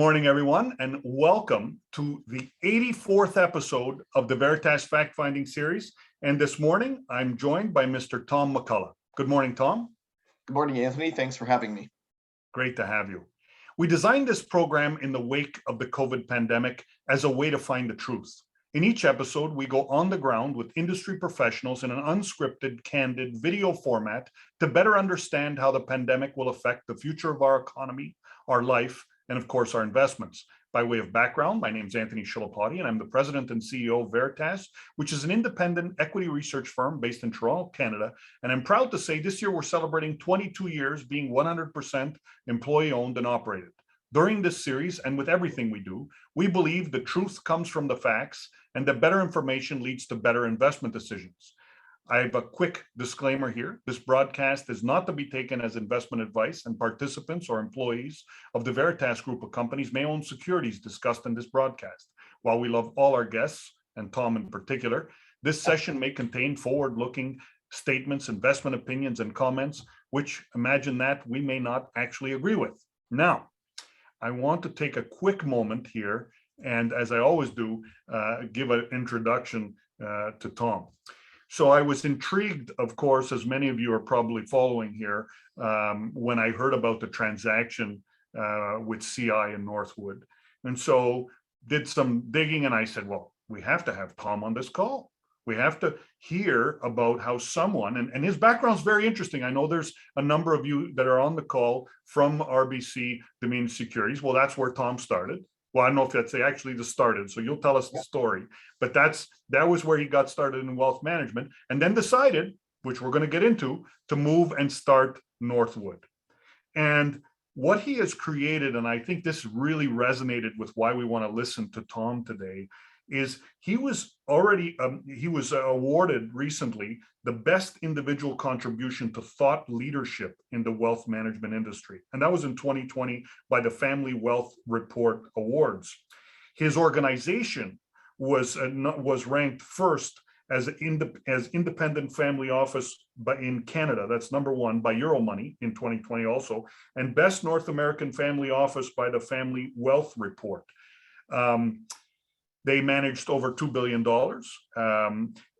morning, everyone, and welcome to the 84th episode of the Veritas Fact-Finding Series. And this morning, I'm joined by Mr. Tom McCullough. Good morning, Tom. Good morning, Anthony. Thanks for having me. Great to have you. We designed this program in the wake of the COVID pandemic as a way to find the truth. In each episode, we go on the ground with industry professionals in an unscripted, candid video format to better understand how the pandemic will affect the future of our economy, our life, and of course, our investments. By way of background, my name is Anthony Scilipoti, and I'm the president and CEO of Veritas, which is an independent equity research firm based in Toronto, Canada. And I'm proud to say this year we're celebrating 22 years being 100% employee-owned and operated. During this series, and with everything we do, we believe the truth comes from the facts and that better information leads to better investment decisions. I have a quick disclaimer here. This broadcast is not to be taken as investment advice, and participants or employees of the Veritas group of companies may own securities discussed in this broadcast. While we love all our guests, and Tom in particular, this session may contain forward-looking statements, investment opinions, and comments, which imagine that we may not actually agree with. Now, I want to take a quick moment here, and as I always do, give an introduction to Tom. So I was intrigued, of course, as many of you are probably following here, when I heard about the transaction with CI and Northwood. And so did some digging, and I said, well, we have to have Tom on this call. We have to hear about how someone, and his background's very interesting. I know there's a number of you that are on the call from RBC Dominion Securities. Well, that's where Tom started. Well, I don't know if that's actually the started, so you'll tell us the story. But that was where he got started in wealth management, and then decided, which we're going to get into, to move and start Northwood. And what he has created, and I think this really resonated with why we want to listen to Tom today, is he was awarded recently the best individual contribution to thought leadership in the wealth management industry. And that was in 2020 by the Family Wealth Report Awards. His organization was ranked first as independent family office in Canada. That's number one by Euromoney in 2020 also, and best North American family office by the Family Wealth Report. They managed over $2 billion.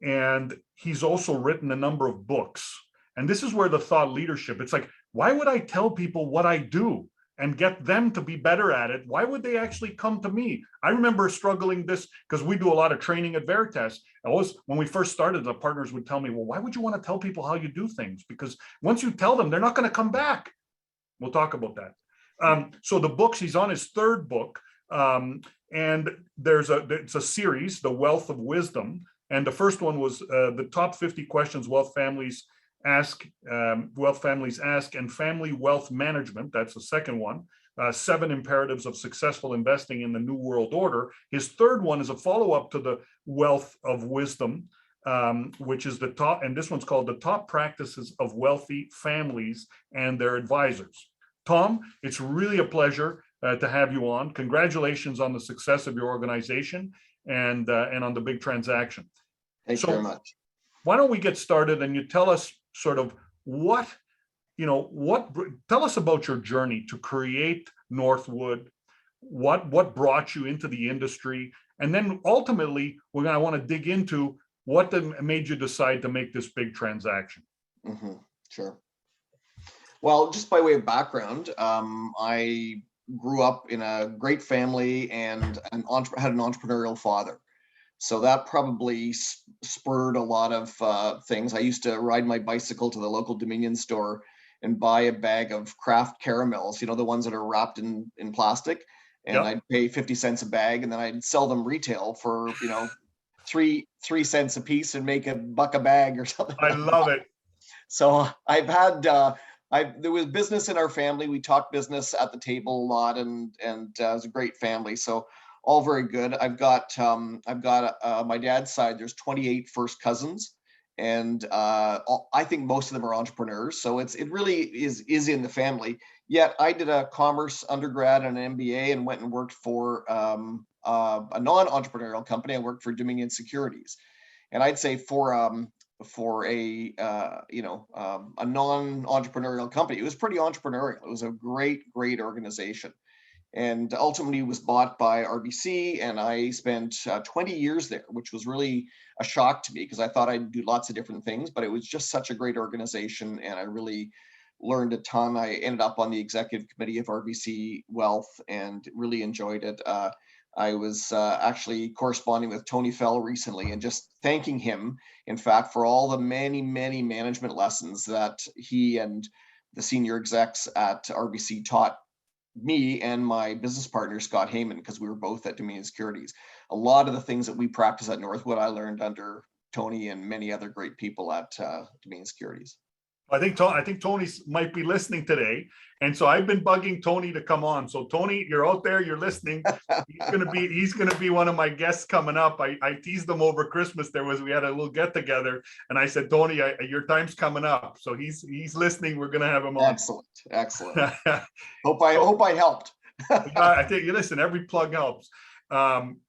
And he's also written a number of books. And this is where the thought leadership, it's like, why would I tell people what I do and get them to be better at it? Why would they actually come to me? I remember struggling this because we do a lot of training at Veritas. When we first started, the partners would tell me, well, why would you want to tell people how you do things? Because once you tell them, they're not going to come back. We'll talk about that. So the books, he's on his third book. And it's a series, The Wealth of Wisdom. And the first one was the top 50 questions wealth families ask, and family wealth management. That's the second one. 7 imperatives of successful investing in the New World Order. His third one is a follow-up to the Wealth of Wisdom, which is the top, and this one's called The Top Practices of Wealthy Families and Their Advisors. Tom, it's really a pleasure to have you on. Congratulations on the success of your organization and on the big transaction. Thanks very much. Why don't we get started and you tell us sort of tell us about your journey to create Northwood, what brought you into the industry, and then ultimately I want to dig into what made you decide to make this big transaction. Mm-hmm. Sure. Well, just by way of background, I grew up in a great family and had an entrepreneurial father. So that probably spurred a lot of things. I used to ride my bicycle to the local Dominion store and buy a bag of Kraft caramels, the ones that are wrapped in plastic. And yep. I'd pay 50 cents a bag, and then I'd sell them retail for, 3 cents a piece and make $1 a bag or something. I love it. So I've had, there was business in our family. We talked business at the table a lot, and it was a great family. So all very good. I've got my dad's side. There's 28 first cousins, and I think most of them are entrepreneurs. So it really is in the family. Yet I did a commerce undergrad and an MBA and went and worked for a non-entrepreneurial company. I worked for Dominion Securities, and I'd say for a non-entrepreneurial company, it was pretty entrepreneurial. It was a great organization. and ultimately was bought by RBC. And I spent 20 years there, which was really a shock to me because I thought I'd do lots of different things, but it was just such a great organization. And I really learned a ton. I ended up on the executive committee of RBC Wealth and really enjoyed it. I was actually corresponding with Tony Fell recently and just thanking him, in fact, for all the many, many management lessons that he and the senior execs at RBC taught me and my business partner, Scott Hayman, because we were both at Dominion Securities. A lot of the things that we practice at Northwood, I learned under Tony and many other great people at Dominion Securities. I think Tony might be listening today, and so I've been bugging Tony to come on. So Tony, you're out there, you're listening. He's gonna be one of my guests coming up. I teased him over Christmas. We had a little get together, and I said, Tony, your time's coming up. So he's listening. We're gonna have him on. Excellent. Hope I helped. I think you listen. Every plug helps.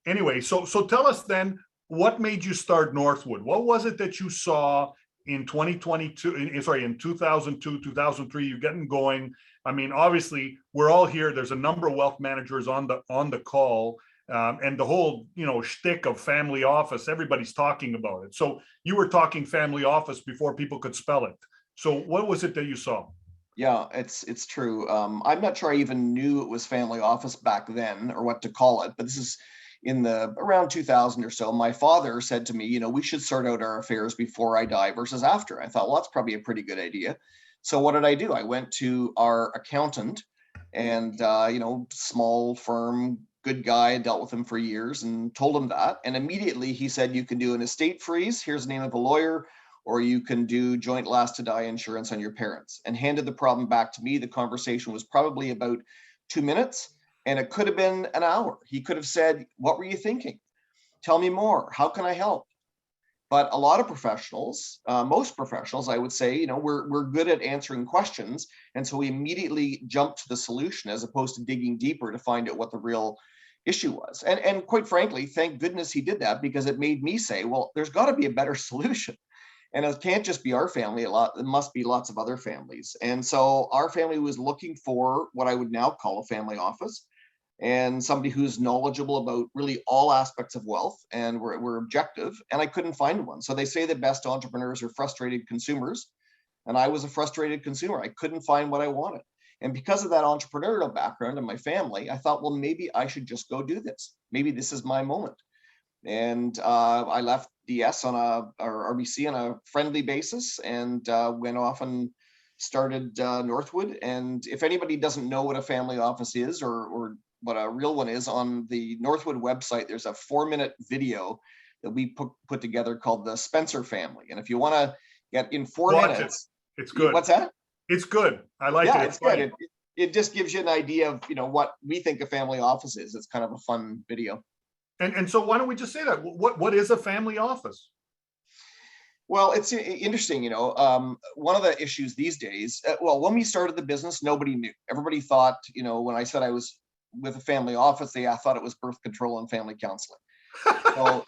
Anyway, so tell us then, what made you start Northwood? What was it that you saw in 2022, in 2002, 2003, you're getting going? I mean, obviously we're all here. There's a number of wealth managers on the call, and the whole, shtick of family office, everybody's talking about it. So you were talking family office before people could spell it. So what was it that you saw? Yeah, it's true. I'm not sure I even knew it was family office back then or what to call it, but this is in the around 2000 or so. My father said to me, we should sort out our affairs before I die versus after. I thought, well, that's probably a pretty good idea. So what did I do? I went to our accountant and, small firm, good guy, dealt with him for years, and told him that. And immediately he said, you can do an estate freeze. Here's the name of a lawyer, or you can do joint last to die insurance on your parents, and handed the problem back to me. The conversation was probably about 2 minutes. And it could have been an hour. He could have said, what were you thinking? Tell me more. How can I help? But a lot of professionals, most professionals, I would say, we're good at answering questions. And so we immediately jump to the solution as opposed to digging deeper to find out what the real issue was. And quite frankly, thank goodness he did that, because it made me say, well, there's got to be a better solution. And it can't just be our family. It must be lots of other families. And so our family was looking for what I would now call a family office, and somebody who's knowledgeable about really all aspects of wealth, and we're objective. And I couldn't find one. So they say the best entrepreneurs are frustrated consumers, and I was a frustrated consumer. I couldn't find what I wanted. And because of that entrepreneurial background in my family, I thought, well, maybe I should just go do this. Maybe this is my moment. And I left DS or RBC on a friendly basis, and went off and started Northwood. And if anybody doesn't know what a family office is, or what a real one is, on the Northwood website, there's a 4-minute video that we put together called the Spencer Family. And if you want to get in 4 minutes, it's good. What's that? It's good. I like it. It's good. It just gives you an idea of what we think a family office is. It's kind of a fun video. And so why don't we just say that? What is a family office? Well, it's interesting, one of the issues these days, when we started the business, nobody knew. Everybody thought, when I said I was with a family office, I thought it was birth control and family counseling. So,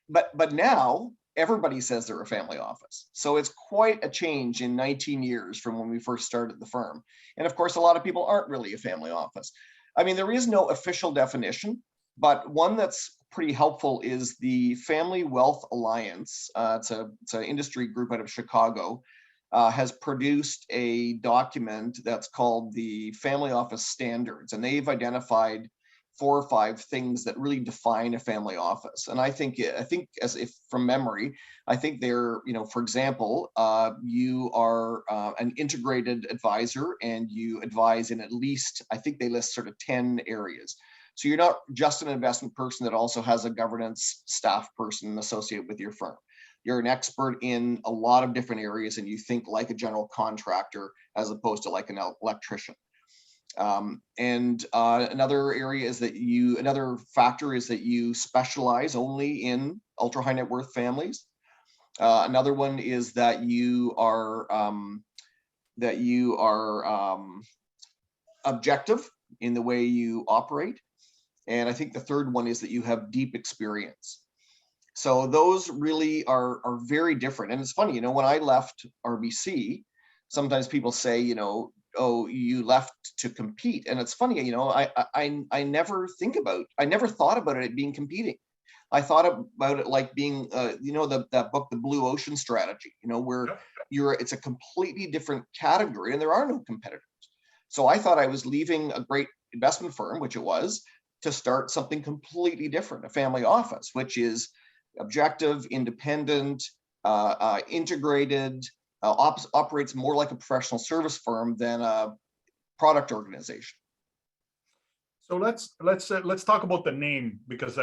but now everybody says they're a family office. So it's quite a change in 19 years from when we first started the firm. And of course, a lot of people aren't really a family office. I mean, there is no official definition, but one that's pretty helpful is the Family Wealth Alliance. It's an industry group out of Chicago, has produced a document that's called the Family Office Standards, and they've identified 4 or 5 things that really define a family office. And I think as if from memory, I think they're, for example, you are an integrated advisor, and you advise in at least, I think they list sort of 10 areas. So you're not just an investment person that also has a governance staff person associated with your firm. You're an expert in a lot of different areas, and you think like a general contractor as opposed to like an electrician. Another factor is that you specialize only in ultra high net worth families. Another one is that you are objective in the way you operate. And I think the third one is that you have deep experience. So those really are very different. And it's funny, when I left RBC, sometimes people say, you left to compete. And it's funny, I never thought about it being competing. I thought about it like being, that book, The Blue Ocean Strategy, where it's a completely different category and there are no competitors. So I thought I was leaving a great investment firm, which it was, to start something completely different, a family office, which is objective, independent, integrated, operates more like a professional service firm than a product organization. So let's talk about the name, because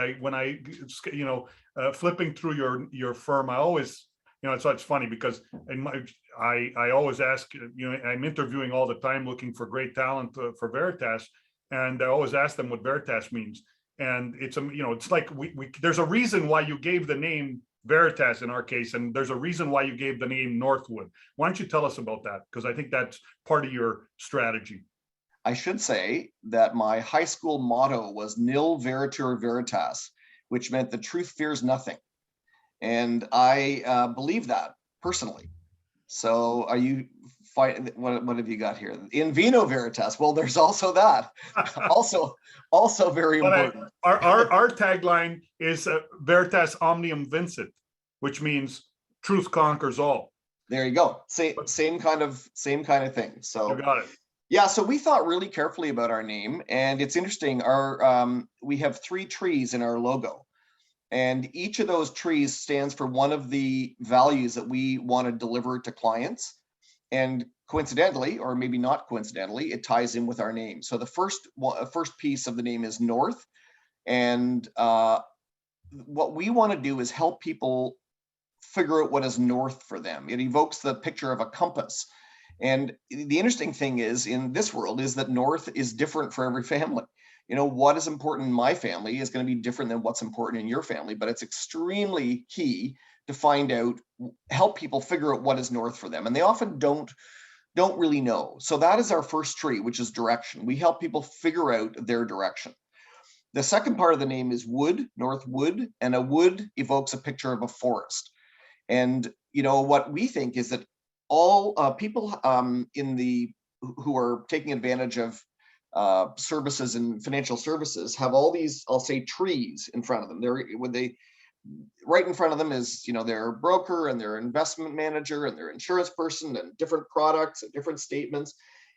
flipping through your firm, I always, so it's funny because I always ask, I'm interviewing all the time looking for great talent for Veritas, and I always ask them what Veritas means. And it's it's like there's a reason why you gave the name Veritas in our case, and there's a reason why you gave the name Northwood. Why don't you tell us about that? Because I think that's part of your strategy. I should say that my high school motto was Nil Veritur Veritas, which meant the truth fears nothing. And I believe that personally. So are you fighting? What have you got here? In vino veritas. Well, there's also that. also very important. Our tagline is Veritas Omnium Vincit, which means truth conquers all. There you go. Same kind of thing. So you got it. Yeah, so we thought really carefully about our name, and it's interesting. We have 3 trees in our logo, and each of those trees stands for one of the values that we want to deliver to clients. And coincidentally, or maybe not coincidentally, it ties in with our name. So the first piece of the name is North, and what we want to do is help people figure out what is north for them. It evokes the picture of a compass. And the interesting thing is in this world is that north is different for every family. What is important in my family is going to be different than what's important in your family, but it's extremely key to help people figure out what is north for them. And they often don't really know. So that is our first tree, which is direction. We help people figure out their direction. The second part of the name is wood, Northwood, and a wood evokes a picture of a forest. And what we think is that all people who are taking advantage of services and financial services have all these, I'll say, trees in front of them. Right in front of them is, their broker and their investment manager and their insurance person and different products and different statements,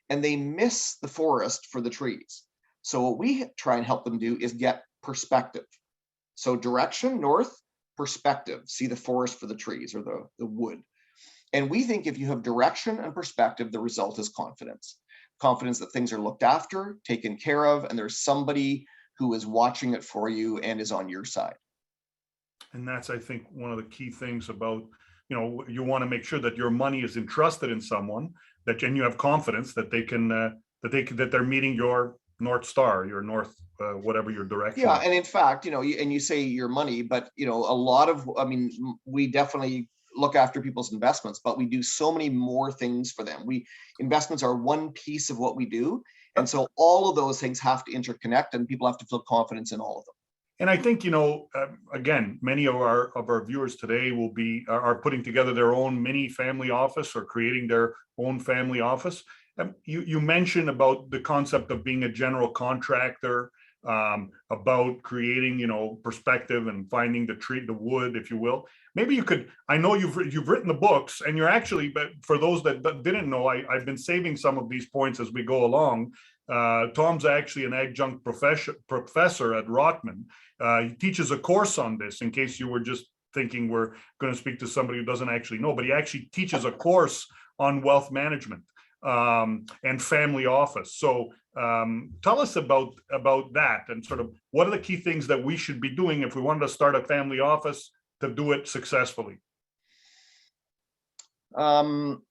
and they miss the forest for the trees. So what we try and help them do is get perspective. So direction, north, perspective, see the forest for the trees or the wood. And we think if you have direction and perspective, the result is confidence. Confidence that things are looked after, taken care of, and there's somebody who is watching it for you and is on your side. And that's, I think, one of the key things about, you want to make sure that your money is entrusted in someone and you have confidence that they can, that they're meeting your North Star, your North, whatever your direction. Yeah. And in fact, and you say your money, but, we definitely look after people's investments, but we do so many more things for them. Investments are one piece of what we do. And so all of those things have to interconnect and people have to feel confidence in all of them. And I think, again, many of our viewers today are putting together their own mini family office or creating their own family office. You mentioned about the concept of being a general contractor, about creating, perspective and finding the wood, if you will. Maybe you could, I know you've written the books and you're actually, but for those that didn't know, I've been saving some of these points as we go along. Tom's actually an adjunct professor at Rotman. He teaches a course on this, in case you were just thinking we're going to speak to somebody who doesn't actually know, but he actually teaches a course on wealth management and family office. So tell us about that and sort of what are the key things that we should be doing if we wanted to start a family office to do it successfully? Well,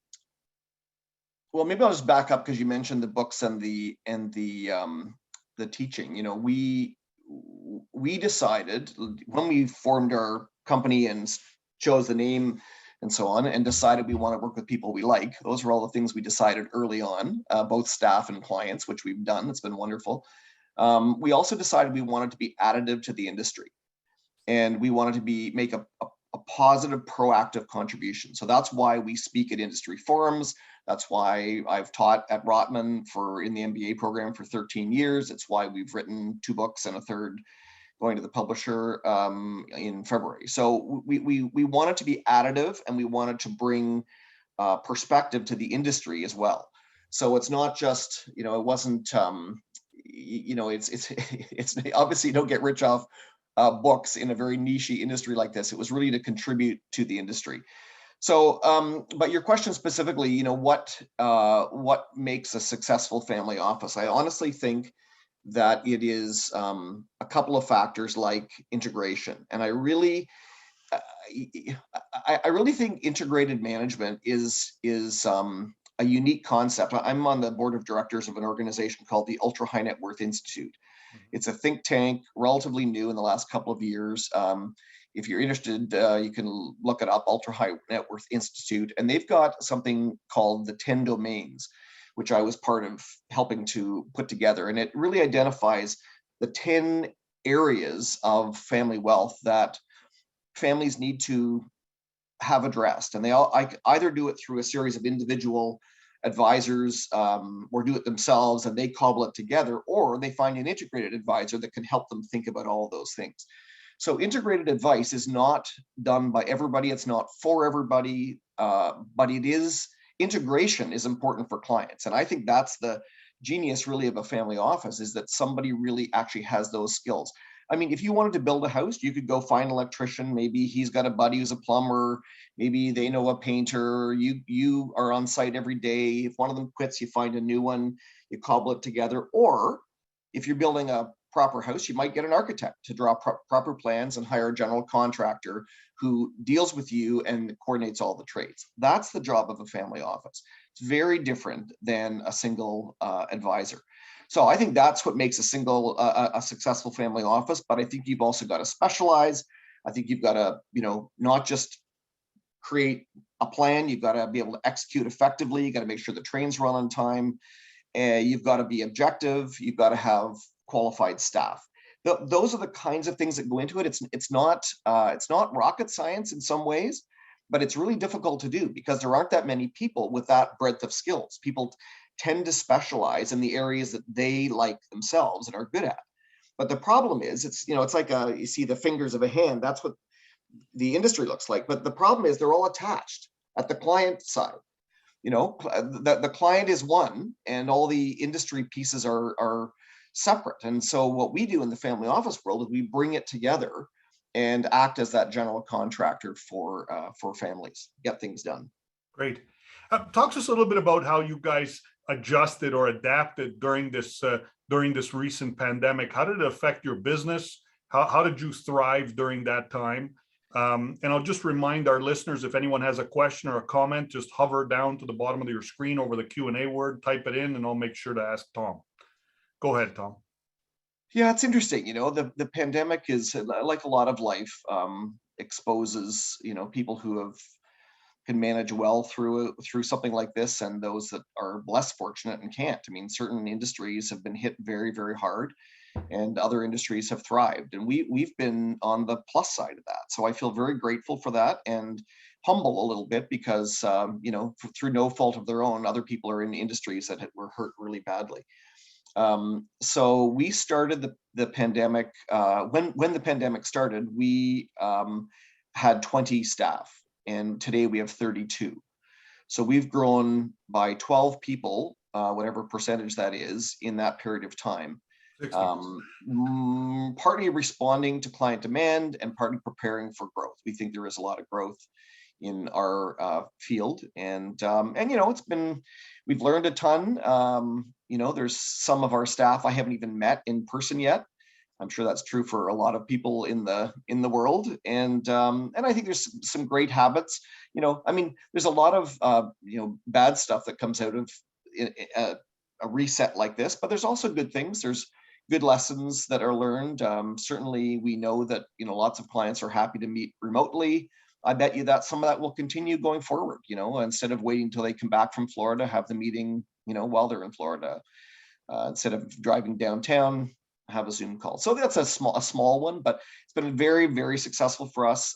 maybe I'll just back up because you mentioned the books and the teaching. We decided when we formed our company and chose the name and so on, and decided we want to work with people we like. Those were all the things we decided early on, both staff and clients, which we've done. It's been wonderful. We also decided we wanted to be additive to the industry, and we wanted to make a a positive, proactive contribution. So that's why we speak at industry forums. That's why I've taught at Rotman in the MBA program for 13 years. It's why we've written 2 books and a third going to the publisher in February. So we wanted to be additive, and we wanted to bring perspective to the industry as well. So it's not just, it wasn't, it's obviously you don't get rich off books in a very niche industry like this. It was really to contribute to the industry. So, but your question specifically, what makes a successful family office? I honestly think that it is a couple of factors like integration, and I really think integrated management is a unique concept. I'm on the board of directors of an organization called the Ultra High Net Worth Institute. It's a think tank, relatively new in the last couple of years. If you're interested, you can look it up, Ultra High Net Worth Institute, and they've got something called the 10 domains, which I was part of helping to put together. And it really identifies the 10 areas of family wealth that families need to have addressed. And they all either do it through a series of individual advisors or do it themselves and they cobble it together, or they find an integrated advisor that can help them think about all those things. So integrated advice is not done by everybody. It's not for everybody, but it is, integration is important for clients. And I think that's the genius really of a family office, is that somebody really actually has those skills. I mean, if you wanted to build a house, you could go find an electrician. Maybe he's got a buddy who's a plumber. Maybe they know a painter. You are on site every day. If one of them quits, you find a new one, you cobble it together. Or if you're building a proper house, you might get an architect to draw proper plans and hire a general contractor who deals with you and coordinates all the trades. That's the job of a family office. It's very different than a single advisor. So I think that's what makes a successful family office. But I think you've also got to specialize. I think you've got to, not just create a plan. You've got to be able to execute effectively. You got to make sure the trains run on time. You've got to be objective. You've got to have qualified staff. Those are the kinds of things that go into it. It's not rocket science in some ways, but it's really difficult to do because there aren't that many people with that breadth of skills. People tend to specialize in the areas that they like themselves and are good at. But the problem is, it's like you see the fingers of a hand. That's what the industry looks like. But the problem is they're all attached at the client side. The client is one, and all the industry pieces are separate. And so what we do in the family office world is we bring it together and act as that general contractor for families, get things done. Great. Talk to us a little bit about how you guys adjusted or adapted during this recent pandemic. How did it affect your business? How did you thrive during that time? And I'll just remind our listeners, if anyone has a question or a comment, just hover down to the bottom of your screen over the Q&A word, type it in, and I'll make sure to ask Tom. Go ahead, Tom. Yeah, it's interesting. The pandemic is, like a lot of life, exposes, people who can manage well through something like this, and those that are less fortunate and can't. I mean, certain industries have been hit very, very hard, and other industries have thrived. And we've been on the plus side of that. So I feel very grateful for that and humble a little bit because, through no fault of their own, other people are in industries that were hurt really badly. So we started the pandemic, when the pandemic started, we had 20 staff, and today we have 32. So we've grown by 12 people, whatever percentage that is, in that period of time. Partly responding to client demand and partly preparing for growth. We think there is a lot of growth in our field, and we've learned a ton. There's some of our staff I haven't even met in person yet. I'm sure that's true for a lot of people in the world, and I think there's some great habits. There's a lot of bad stuff that comes out of a reset like this, but there's also good things. There's good lessons that are learned. Certainly, we know that lots of clients are happy to meet remotely. I bet you that some of that will continue going forward. Instead of waiting until they come back from Florida, have the meeting while they're in Florida, instead of driving downtown. have a Zoom call. So that's a small one, but it's been very, very successful for us.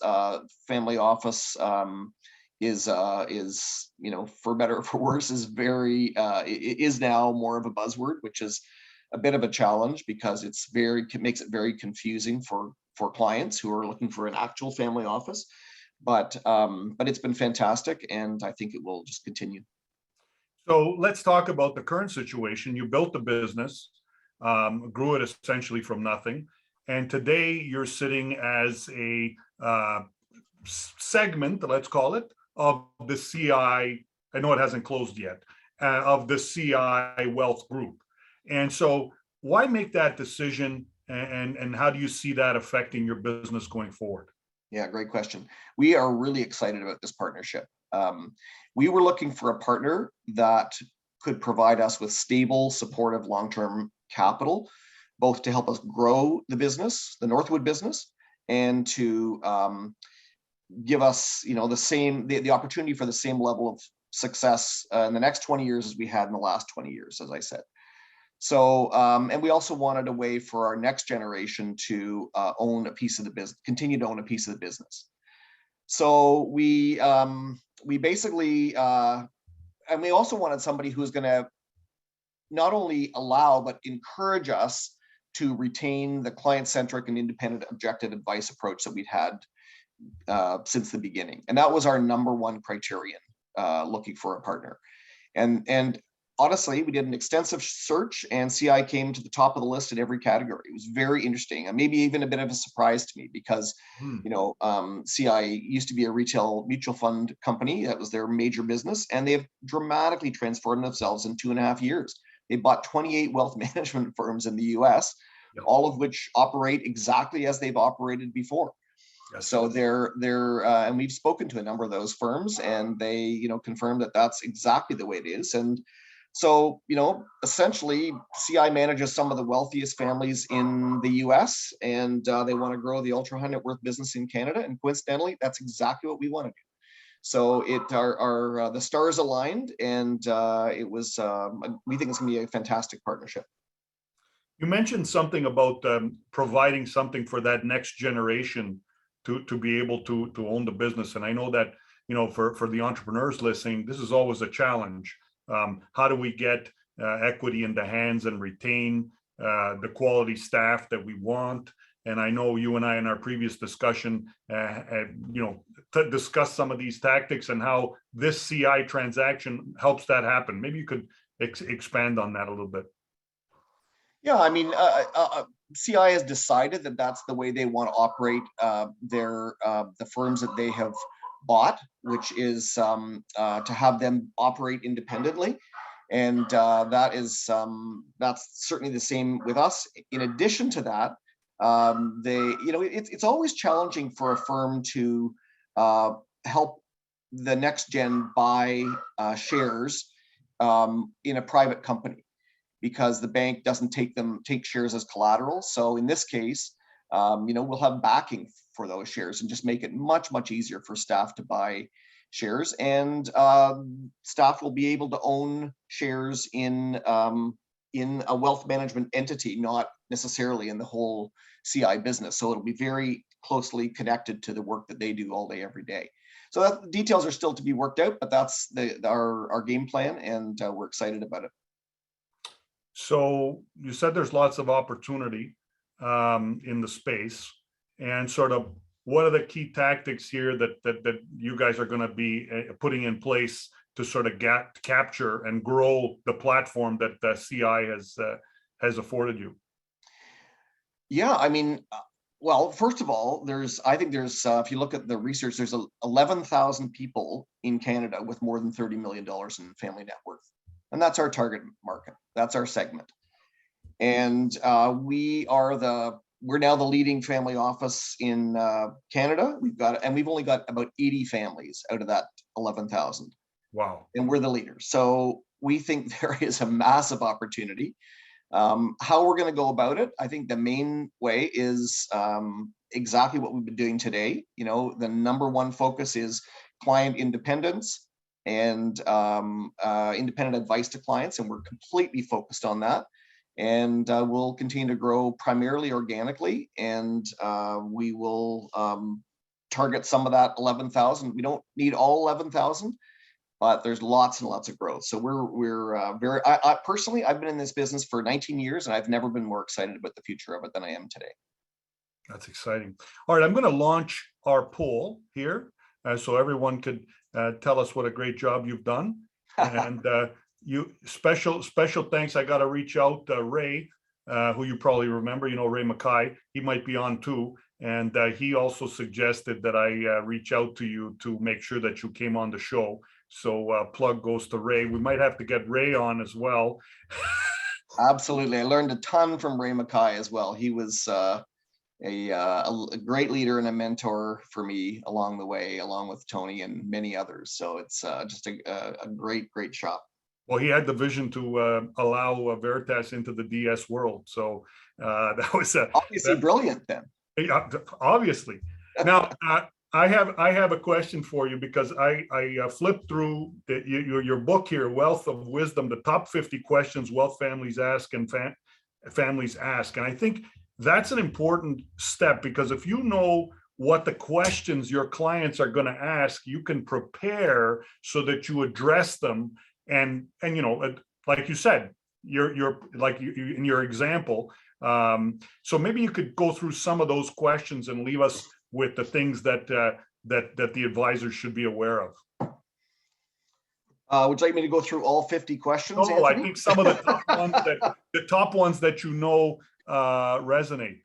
Family office is for better or for worse, is is now more of a buzzword, which is a bit of a challenge because it makes it very confusing for clients who are looking for an actual family office. But it's been fantastic, and I think it will just continue. So let's talk about the current situation. You built the business, grew it essentially from nothing, and today you're sitting as a segment, let's call it, of the CI. I know it hasn't closed yet, of the CI Wealth Group. And so, why make that decision, and how do you see that affecting your business going forward? Yeah, great question. We are really excited about this partnership. We were looking for a partner that could provide us with stable, supportive, long-term capital, both to help us grow the business, the Northwood business, and to give us, the opportunity for the same level of success in the next 20 years as we had in the last 20 years, as I said. So, and we also wanted a way for our next generation to own a piece of the business, continue to own a piece of the business. So we basically, and we also wanted somebody who's going to not only allow, but encourage us to retain the client-centric and independent objective advice approach that we'd had since the beginning. And that was our number one criterion, looking for a partner. And honestly, we did an extensive search, and CI came to the top of the list in every category. It was very interesting, and maybe even a bit of a surprise to me because, CI used to be a retail mutual fund company. That was their major business, and they have dramatically transformed themselves in 2.5 years. They bought 28 wealth management firms in the US, all of which operate exactly as they've operated before. So and we've spoken to a number of those firms, and they, confirmed that that's exactly the way it is. And so, essentially, CI manages some of the wealthiest families in the US, and they want to grow the ultra high net worth business in Canada. And coincidentally, that's exactly what we want to do. So the stars aligned, and it was, we think it's going to be a fantastic partnership. You mentioned something about providing something for that next generation to be able to own the business. And I know that, for the entrepreneurs listening, this is always a challenge. How do we get equity in the hands and retain the quality staff that we want? And I know you and I in our previous discussion, discussed some of these tactics and how this CI transaction helps that happen. Maybe you could expand on that a little bit. Yeah, I mean, CI has decided that that's the way they want to operate the firms that they have bought, which is to have them operate independently, and that's certainly the same with us. In addition to that, it's always challenging for a firm to help the next gen buy shares in a private company, because the bank doesn't take shares as collateral. So in this case, we'll have backing for those shares and just make it much, much easier for staff to buy shares. And staff will be able to own shares in a wealth management entity, not necessarily in the whole CI business. So it'll be very closely connected to the work that they do all day, every day. So the details are still to be worked out, but that's our game plan, and we're excited about it. So you said there's lots of opportunity in the space, and sort of what are the key tactics here that you guys are going to be putting in place to sort of capture and grow the platform that CI has afforded you? Yeah, I mean, well, first of all, I think there's if you look at the research, there's 11,000 people in Canada with more than $30 million in family net worth. And that's our target market. That's our segment. And we're now the leading family office in Canada. We've only got about 80 families out of that 11,000. Wow. And we're the leaders. So we think there is a massive opportunity. How we're going to go about it, I think the main way is exactly what we've been doing today. The number one focus is client independence and independent advice to clients, and we're completely focused on that. and we'll continue to grow primarily organically, and we will target some of that 11,000. We don't need all 11,000, but there's lots and lots of growth. So we're very, I personally, I've been in this business for 19 years, and I've never been more excited about the future of it than I am today. That's exciting. All right, I'm going to launch our poll here, so everyone could tell us what a great job you've done. And you special thanks. I got to reach out Ray, who you probably remember. You know, Ray McKay. He might be on too, and he also suggested that I reach out to you to make sure that you came on the show. So plug goes to Ray. We might have to get Ray on as well. Absolutely, I learned a ton from Ray McKay as well. He was a great leader and a mentor for me along the way, along with Tony and many others. So it's just a great shop. Well, he had the vision to allow Veritas into the DS world. So that was obviously brilliant then. Obviously. Now, I have a question for you, because I flipped through your book here, Wealth of Wisdom, the top 50 questions wealth families ask and families ask. And I think that's an important step, because if you know what the questions your clients are going to ask, you can prepare so that you address them. And you know, like you said, you're like you in your example. So maybe you could go through some of those questions and leave us with the things that the advisors should be aware of. Would you like me to go through all 50 questions? No, I think some of the top ones that you know resonate.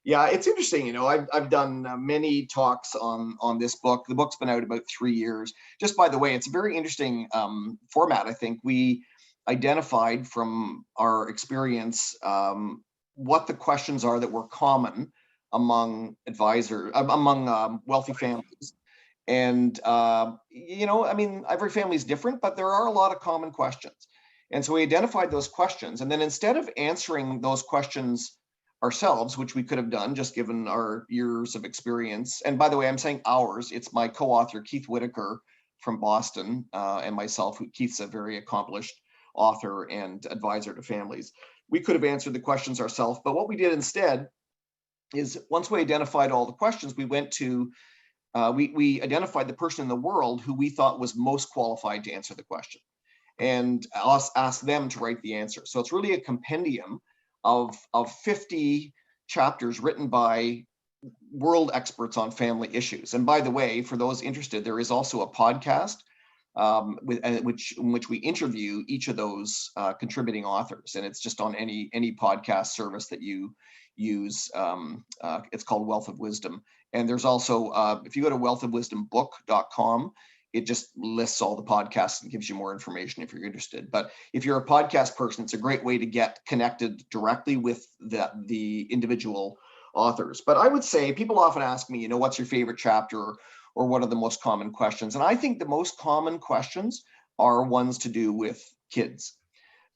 Yeah, it's interesting. You know, I've done many talks on this book. The book's been out about 3 years. Just by the way, it's a very interesting format. I think we identified from our experience what the questions are that were common among advisors, among wealthy families. And you know, I mean, every family is different, but there are a lot of common questions. And so we identified those questions, and then instead of answering those questions ourselves, which we could have done just given our years of experience. And by the way, I'm saying ours, it's my co-author, Keith Whitaker from Boston, and myself. Keith's a very accomplished author and advisor to families. We could have answered the questions ourselves, but what we did instead is, once we identified all the questions, we went to, we identified the person in the world who we thought was most qualified to answer the question, and asked them to write the answer. So it's really a compendium of 50 chapters written by world experts on family issues. And by the way, for those interested, there is also a podcast in which we interview each of those contributing authors, and it's just on any podcast service that you use. It's called Wealth of Wisdom. And there's also, if you go to wealthofwisdombook.com, it just lists all the podcasts and gives you more information if you're interested. But if you're a podcast person, it's a great way to get connected directly with the individual authors. But I would say, people often ask me, you know, what's your favorite chapter, or what are the most common questions? And I think the most common questions are ones to do with kids,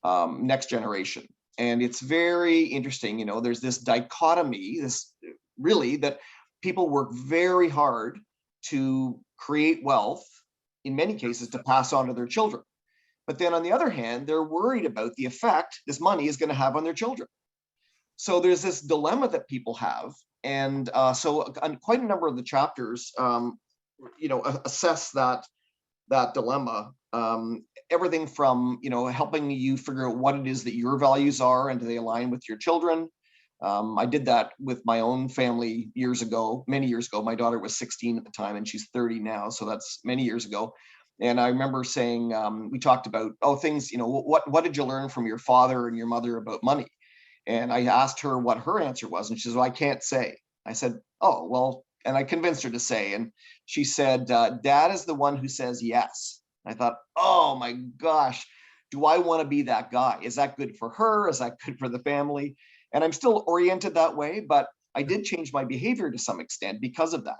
next generation. And it's very interesting, you know, there's this dichotomy, that people work very hard to create wealth, in many cases to pass on to their children. But then on the other hand, they're worried about the effect this money is going to have on their children. So there's this dilemma that people have. And so quite a number of the chapters, you know, assess that dilemma. Everything from, you know, helping you figure out what it is that your values are and do they align with your children. I did that with my own family many years ago. My daughter was 16 at the time, and she's 30 now. So that's many years ago. And I remember saying, we talked about, things, you know, what did you learn from your father and your mother about money? And I asked her what her answer was. And she said, well, I can't say. I said, oh, well, and I convinced her to say, and she said, Dad is the one who says yes. I thought, oh my gosh, do I want to be that guy? Is that good for her? Is that good for the family? And I'm still oriented that way, but I did change my behavior to some extent because of that.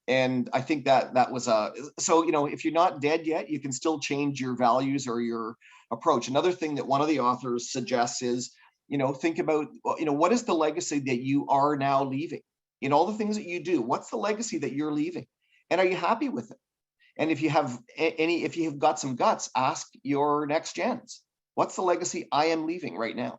And I think that was so, you know, if you're not dead yet, you can still change your values or your approach. Another thing that one of the authors suggests is, you know, think about, you know, what is the legacy that you are now leaving in all the things that you do? What's the legacy that you're leaving? And are you happy with it? And if you have got some guts, ask your next gens, what's the legacy I am leaving right now?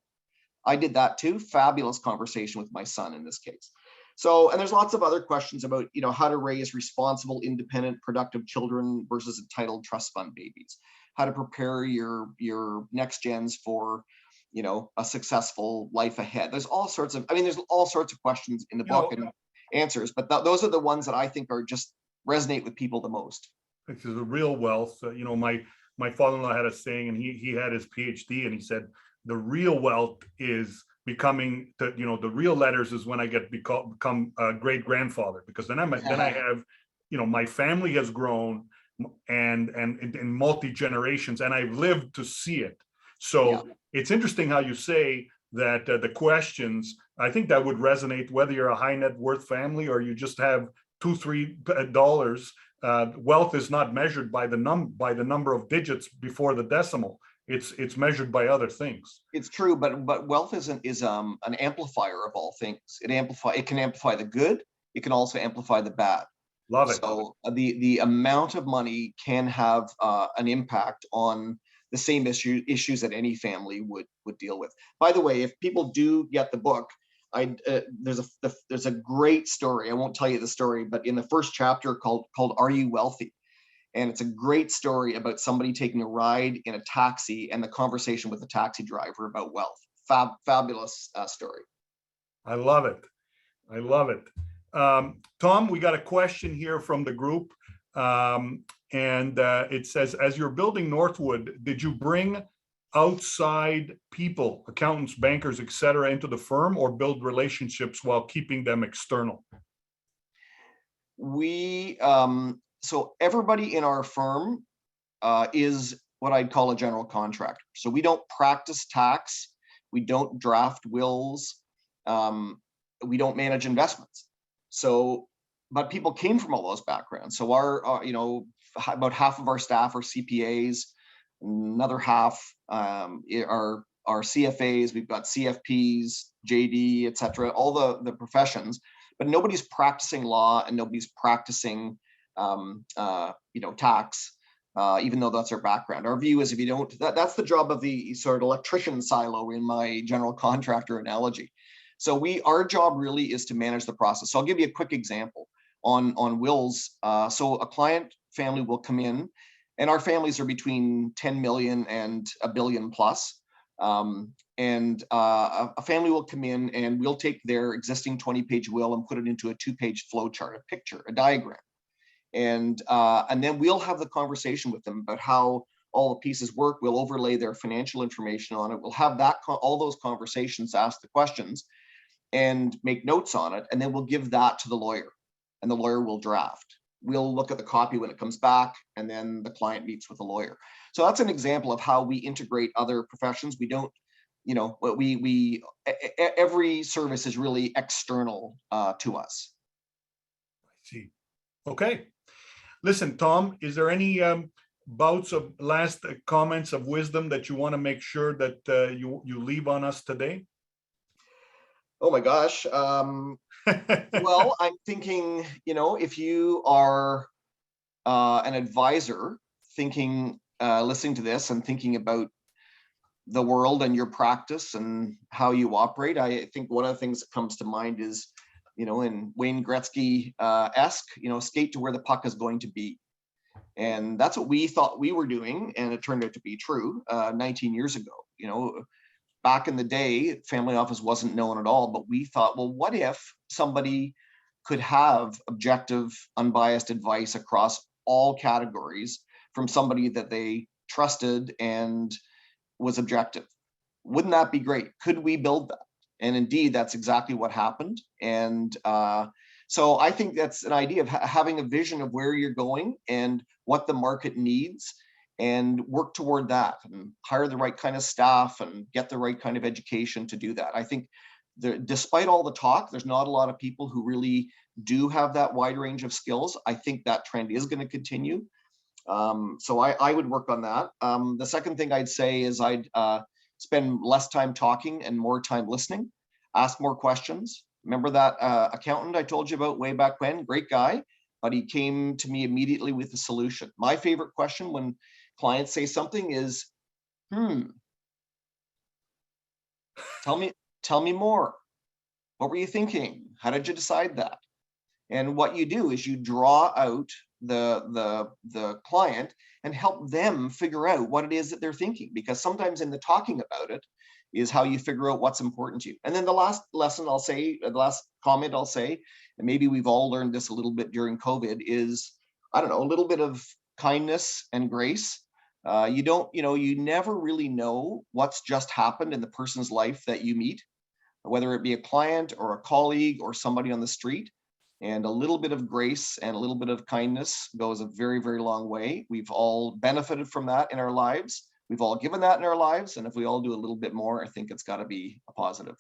I did that too. Fabulous conversation with my son in this case. So, and there's lots of other questions about, how to raise responsible, independent, productive children versus entitled trust fund babies, how to prepare your next gens for, a successful life ahead. There's all sorts of questions in the book and answers, but those are the ones that I think are just resonate with people the most. This is a real wealth. My father-in-law had a saying, and he had his PhD, and he said, the real wealth is becoming the real letters is when I become a great grandfather, because then I have, my family has grown and in multi generations, and I've lived to see it. So it's interesting how you say that the questions, I think that would resonate whether you're a high net worth family or you just have $2-3. Wealth is not measured by the number of digits before the decimal. It's measured by other things. It's true, but wealth is an amplifier of all things. It can amplify the good. It can also amplify the bad. Love it. So the amount of money can have an impact on the same issues that any family would deal with. By the way, if people do get the book, there's a great story. I won't tell you the story, but in the first chapter called "Are You Wealthy?" And it's a great story about somebody taking a ride in a taxi and the conversation with the taxi driver about wealth. Fabulous story. I love it. Tom, we got a question here from the group. And it says, as you're building Northwood, did you bring outside people, accountants, bankers, etc., into the firm, or build relationships while keeping them external? So everybody in our firm is what I'd call a general contractor. So we don't practice tax, we don't draft wills, we don't manage investments. So, but people came from all those backgrounds. So our about half of our staff are CPAs, another half are CFAs. We've got CFPs, JD, etc. All the professions, but nobody's practicing law and nobody's practicing tax, even though that's our background. Our view is if you don't, that's the job of the sort of electrician silo in my general contractor analogy. So our job really is to manage the process. So I'll give you a quick example on wills. So a client family will come in, and our families are between 10 million and $1 billion plus. And a family will come in and we'll take their existing 20-page will and put it into a 2-page flow chart, a picture, a diagram. And then we'll have the conversation with them about how all the pieces work. We'll overlay their financial information on it. We'll have all those conversations, ask the questions and make notes on it. And then we'll give that to the lawyer, and the lawyer will draft. We'll look at the copy when it comes back, and then the client meets with the lawyer. So that's an example of how we integrate other professions. We don't, every service is really external to us. I see. Okay. Listen, Tom, is there any bouts of last comments of wisdom that you want to make sure that you leave on us today? Oh my gosh. Well, I'm thinking, if you are an advisor listening to this and thinking about the world and your practice and how you operate, I think one of the things that comes to mind is, in Wayne Gretzky-esque, skate to where the puck is going to be. And that's what we thought we were doing. And it turned out to be true 19 years ago. Back in the day, family office wasn't known at all, but we thought, well, what if somebody could have objective, unbiased advice across all categories from somebody that they trusted and was objective? Wouldn't that be great? Could we build that? And indeed, that's exactly what happened. And so I think that's an idea of having a vision of where you're going and what the market needs, and work toward that and hire the right kind of staff and get the right kind of education to do that. I think despite all the talk, there's not a lot of people who really do have that wide range of skills. I think that trend is going to continue. So I would work on that. The second thing I'd say is I'd spend less time talking and more time listening, ask more questions. Remember that accountant I told you about way back when? Great guy, but he came to me immediately with a solution. My favorite question when clients say something is, tell me Tell me more. What were you thinking? How did you decide that? And what you do is you draw out the client and help them figure out what it is that they're thinking, because sometimes in the talking about it is how you figure out what's important to you. And then the last lesson I'll say, the last comment I'll say, and maybe we've all learned this a little bit during COVID, is, I don't know, a little bit of kindness and grace. You never really know what's just happened in the person's life that you meet, whether it be a client or a colleague or somebody on the street. And a little bit of grace and a little bit of kindness goes a very, very long way. We've all benefited from that in our lives. We've all given that in our lives. And if we all do a little bit more, I think it's got to be a positive.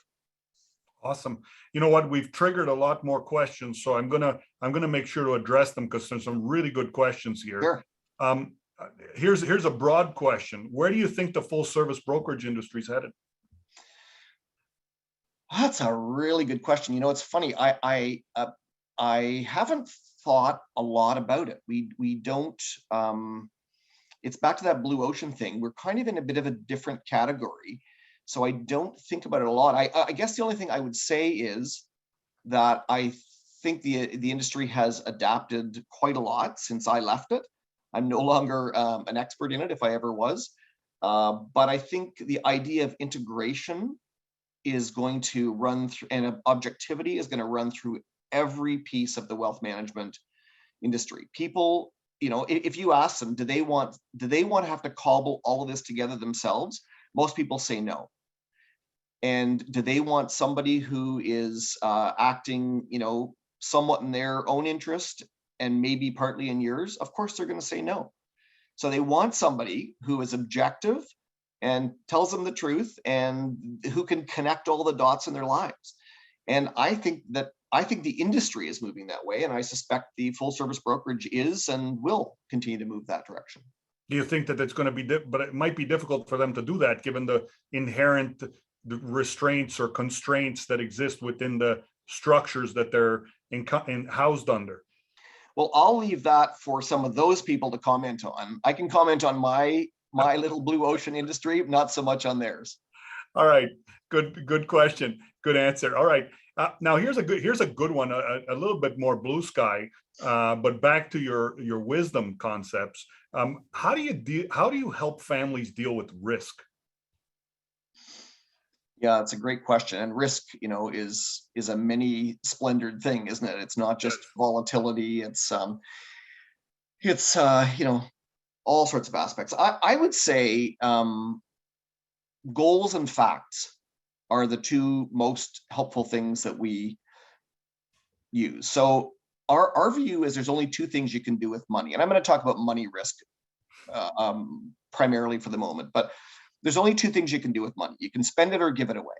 Awesome. You know what? We've triggered a lot more questions, so I'm gonna make sure to address them, because there's some really good questions here. Sure. Here's a broad question. Where do you think the full service brokerage industry is headed? That's a really good question. You know, it's funny. I haven't thought a lot about it. We don't. It's back to that blue ocean thing. We're kind of in a bit of a different category, so I don't think about it a lot. I guess the only thing I would say is that I think the industry has adapted quite a lot since I left it. I'm no longer an expert in it, if I ever was, but I think the idea of integration is going to run through, and objectivity is going to run through every piece of the wealth management industry. People, if you ask them, do they want to have to cobble all of this together themselves? Most people say no. And do they want somebody who is acting, somewhat in their own interest and maybe partly in yours? Of course, they're going to say no. So they want somebody who is objective and tells them the truth and who can connect all the dots in their lives. And I think the industry is moving that way, and I suspect the full service brokerage is and will continue to move that direction. Do you think that it's going to be, but it might be difficult for them to do that given the inherent restraints or constraints that exist within the structures that they're housed under? Well, I'll leave that for some of those people to comment on. I can comment on my little blue ocean industry, not so much on theirs. All right, good question, good answer. All right, now here's a good one, a little bit more blue sky, but back to your wisdom concepts. How do you help families deal with risk? Yeah, it's a great question. And risk, is a many splendored thing, isn't it? It's not just volatility. It's all sorts of aspects. I would say goals and facts are the two most helpful things that we use. So our view is there's only two things you can do with money. And I'm going to talk about money risk primarily for the moment, but there's only two things you can do with money. You can spend it or give it away.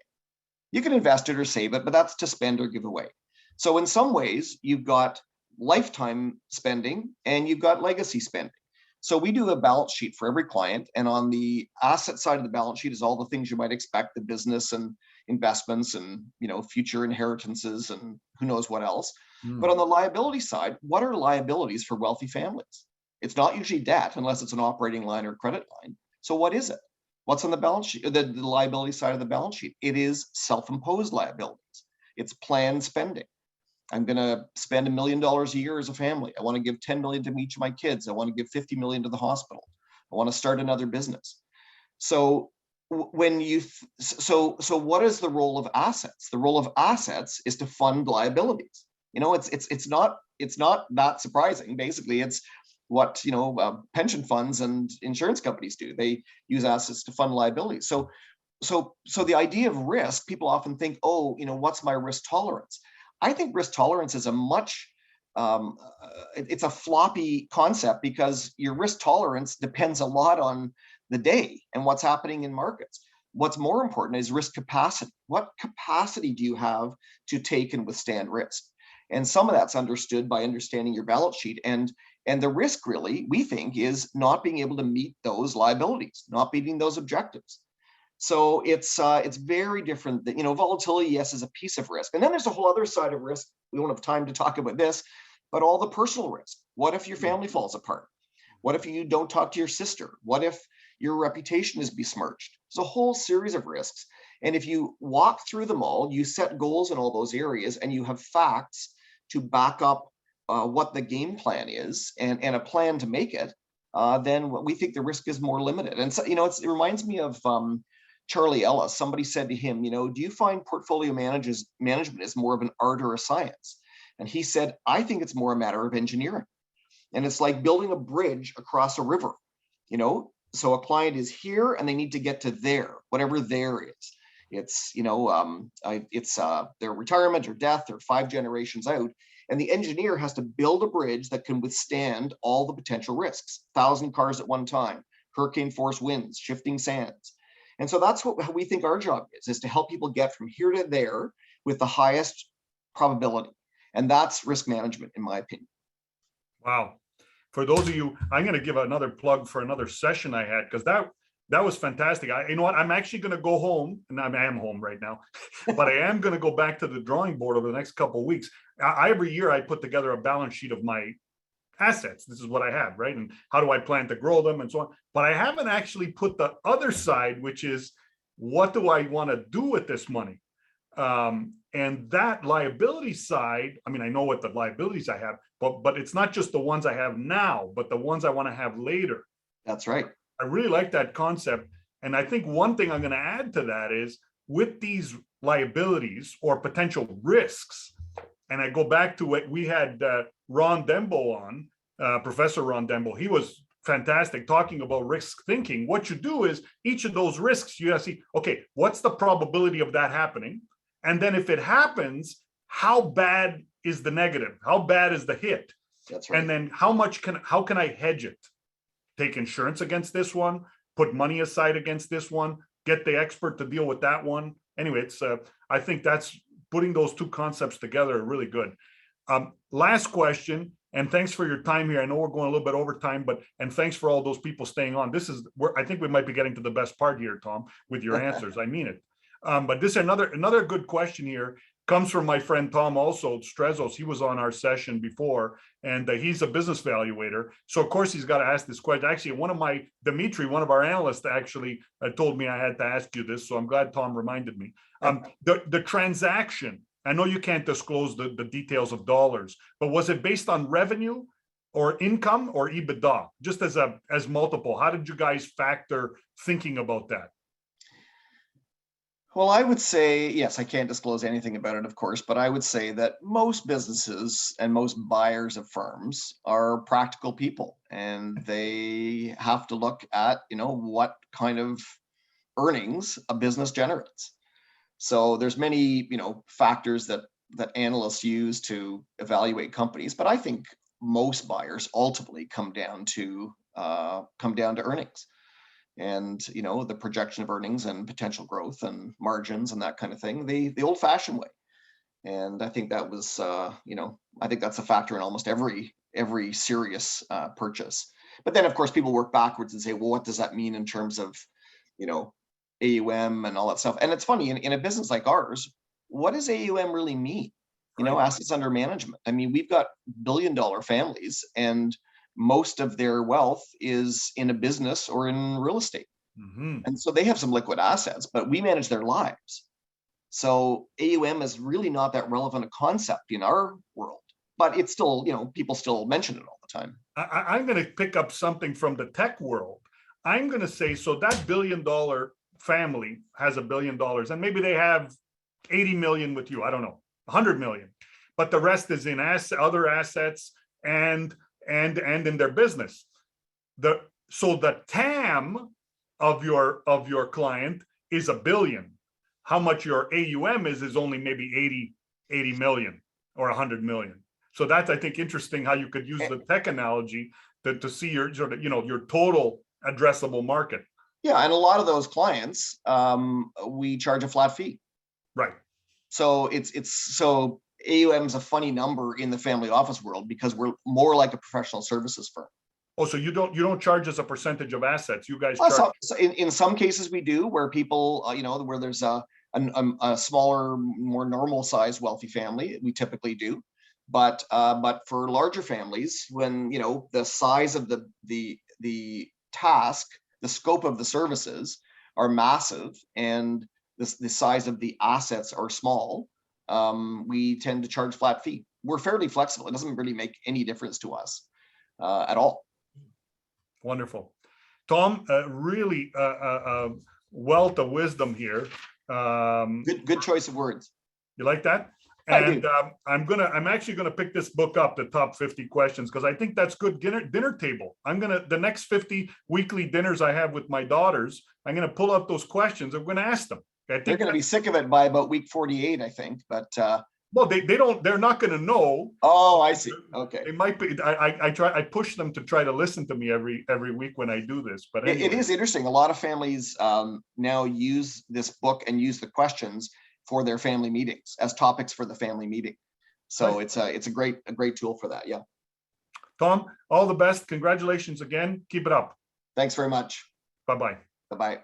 You can invest it or save it, but that's to spend or give away. So in some ways, you've got lifetime spending and you've got legacy spending. So we do a balance sheet for every client. And on the asset side of the balance sheet is all the things you might expect, the business and investments and, future inheritances and who knows what else. But on the liability side, what are liabilities for wealthy families? It's not usually debt unless it's an operating line or credit line. So what is it? What's on the balance sheet, the liability side of the balance sheet? It is self-imposed liabilities. It's planned spending. I'm going to spend $1 million a year as a family. I want to give 10 million to each of my kids. I want to give 50 million to the hospital. I want to start another business. So when so what is the role of assets? The role of assets is to fund liabilities. It's not that surprising. Basically, it's what pension funds and insurance companies do. They use assets to fund liabilities. So the idea of risk, people often think, what's my risk tolerance? I think risk tolerance is it's a floppy concept, because your risk tolerance depends a lot on the day and what's happening in markets. What's more important is risk capacity. What capacity do you have to take and withstand risk? And some of that's understood by understanding your balance sheet. And the risk, really, we think, is not being able to meet those liabilities, not meeting those objectives. So it's very different. Volatility, yes, is a piece of risk. And then there's a whole other side of risk. We won't have time to talk about this, but all the personal risk. What if your family falls apart? What if you don't talk to your sister? What if your reputation is besmirched? There's a whole series of risks. And if you walk through them all, you set goals in all those areas, and you have facts to back up what the game plan is and a plan to make it, then we think the risk is more limited. And so, it reminds me of Charlie Ellis. Somebody said to him, do you find portfolio management is more of an art or a science? And he said, I think it's more a matter of engineering. And it's like building a bridge across a river, so a client is here and they need to get to there, whatever there is. It's, it's their retirement or death or 5 generations out. And the engineer has to build a bridge that can withstand all the potential risks, 1,000 cars at one time, hurricane force winds, shifting sands. And so that's how we think our job is to help people get from here to there with the highest probability. And that's risk management, in my opinion. Wow. For those of you, I'm going to give another plug for another session I had, because that was fantastic. You know what? I'm actually going to go home, and I am home right now, but I am going to go back to the drawing board over the next couple of weeks. Every year I put together a balance sheet of my assets. This is what I have, right? And how do I plan to grow them and so on. But I haven't actually put the other side, which is, what do I want to do with this money? And that liability side, I mean, I know what the liabilities I have, but it's not just the ones I have now, but the ones I want to have later. That's right. I really like that concept. And I think one thing I'm going to add to that is, with these liabilities or potential risks, and I go back to what we had Ron Dembo on, Professor Ron Dembo. He was fantastic talking about risk thinking. What you do is, each of those risks, you have to see, okay, what's the probability of that happening? And then if it happens, how bad is the negative? How bad is the hit? That's right. And then how can I hedge it? Take insurance against this one, put money aside against this one, get the expert to deal with that one. Anyway, it's I think that's putting those two concepts together are really good. Last question, and thanks for your time here. I know we're going a little bit over time, and thanks for all those people staying on. This is where I think we might be getting to the best part here, Tom, with your answers. I mean it. But this another good question here comes from my friend Tom, also Strezos. He was on our session before, and he's a business valuator. So of course he's got to ask this question. Actually, one of our analysts, actually told me I had to ask you this. So I'm glad Tom reminded me. The transaction. I know you can't disclose the details of dollars, but was it based on revenue or income or EBITDA? Just as multiple. How did you guys factor thinking about that? Well, I would say, yes, I can't disclose anything about it, of course, but I would say that most businesses and most buyers of firms are practical people, and they have to look at, what kind of earnings a business generates. So there's many, factors that analysts use to evaluate companies, but I think most buyers ultimately come down to earnings. And the projection of earnings and potential growth and margins and that kind of thing, the old-fashioned way. And I think that was, I think that's a factor in almost every serious purchase. But then, of course, people work backwards and say, well, what does that mean in terms of, AUM and all that stuff? And it's funny, in a business like ours, what does AUM really mean? Assets under management. I mean, we've got billion-dollar families, and most of their wealth is in a business or in real estate. Mm-hmm. And so they have some liquid assets, but we manage their lives. So AUM is really not that relevant a concept in our world, but it's still, people still mention it all the time. I'm going to pick up something from the tech world. I'm going to say, so that billion-dollar family has $1 billion, and maybe they have 80 million with you. I don't know, 100 million, but the rest is in other assets and in their business. So the TAM of your client is $1 billion. How much your AUM is only maybe 80 million or 100 million. So that's, I think, interesting how you could use the tech analogy to see your sort of, your total addressable market. Yeah, and a lot of those clients, we charge a flat fee. Right. So so AUM is a funny number in the family office world because we're more like a professional services firm. Oh, so you don't charge as a percentage of assets. You guys charge. So in some cases we do, where people, where there's a smaller, more normal size wealthy family, we typically do. But for larger families, when the size of the task, the scope of the services are massive, and the size of the assets are small, we tend to charge flat fee. We're fairly flexible. It doesn't really make any difference to us at all. Wonderful. Tom, really wealth of wisdom here. Good choice of words. You like that? And I'm actually gonna pick this book up, the top 50 questions, because I think that's good dinner table. The next 50 weekly dinners I have with my daughters, I'm gonna pull out those questions. I'm gonna ask them. They're gonna be sick of it by about week 48, I think. But well, they're not gonna know. Oh, I see. Okay. They might be. I push them to try to listen to me every week when I do this. But anyway. It is interesting. A lot of families now use this book and use the questions for their family meetings as topics for the family meeting. So right. It's a great tool for that. Yeah. Tom, all the best. Congratulations again. Keep it up. Thanks very much. Bye-bye. Bye-bye.